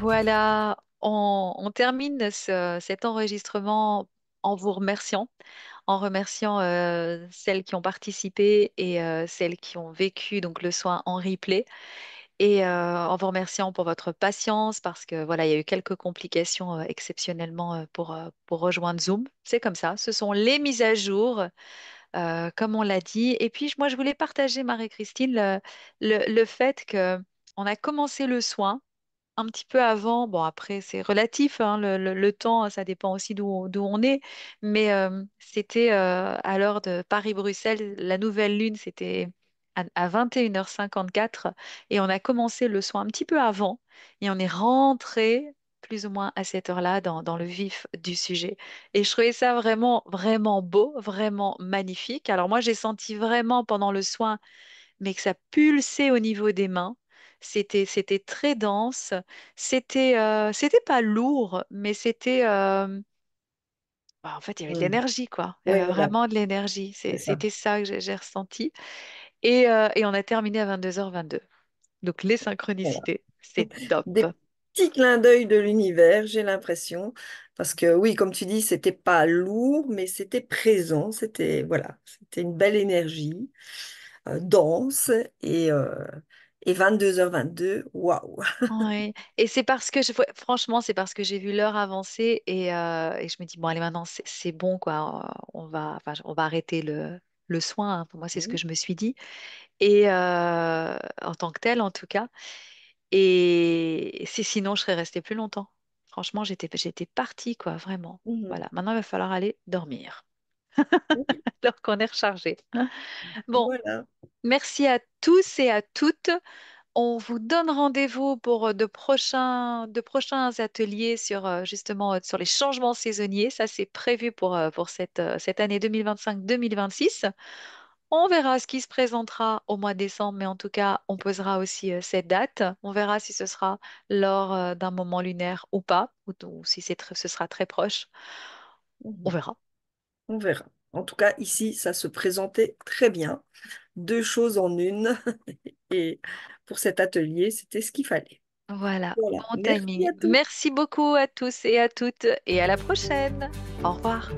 Voilà, on termine cet enregistrement en vous remerciant, en remerciant celles qui ont participé et celles qui ont vécu donc le soin en replay. Et en vous remerciant pour votre patience parce que voilà, il y a eu quelques complications exceptionnellement pour rejoindre Zoom. C'est comme ça, ce sont les mises à jour, comme on l'a dit. Et puis moi, je voulais partager, Marie-Christine, le fait que on a commencé le soin un petit peu avant. Bon, après, c'est relatif, hein, le temps, ça dépend aussi d'où on est. Mais c'était à l'heure de Paris-Bruxelles, la nouvelle lune, c'était à 21h54. Et on a commencé le soin un petit peu avant. Et on est rentré plus ou moins à cette heure-là dans le vif du sujet. Et je trouvais ça vraiment, vraiment beau, vraiment magnifique. Alors moi, j'ai senti vraiment pendant le soin mais que ça pulsait au niveau des mains. C'était très dense. C'était pas lourd, mais en fait, il y avait de Hmm. l'énergie, quoi. Il y Oui, avait voilà, vraiment de l'énergie. c'est ça. C'était ça que j'ai ressenti. Et on a terminé à 22h22. Donc, les Voilà. synchronicités, c'est top. Des petits clins d'œil de l'univers, j'ai l'impression. Parce que oui, comme tu dis, c'était pas lourd, mais c'était présent. C'était voilà, c'était une belle énergie, dense et 22h22, waouh. Oui. Et c'est parce que, ouais, franchement, c'est parce que j'ai vu l'heure avancer et je me dis, bon, allez, maintenant, c'est bon, quoi. Enfin, on va arrêter le soin, hein. Pour moi, c'est ce que je me suis dit. Et en tant que tel, en tout cas. Et sinon, je serais restée plus longtemps. Franchement, j'étais partie, quoi, vraiment. Mhm. Voilà, maintenant, il va falloir aller dormir, Oui, alors qu'on est rechargé. Bon, voilà. merci à tous et à toutes. On vous donne rendez-vous pour de prochains ateliers sur justement sur les changements saisonniers. Ça, c'est prévu pour cette année 2025-2026. On verra ce qui se présentera au mois de décembre, mais en tout cas, on posera aussi cette date. On verra si ce sera lors d'un moment lunaire ou pas, ou si ce sera très proche. On Mhm. verra. On verra. En tout cas, ici, ça se présentait très bien. Deux choses en une. Et pour cet atelier, c'était ce qu'il fallait. Voilà, Voilà. bon Merci timing. à tous. Merci beaucoup à tous et à toutes, et à la prochaine. Au revoir.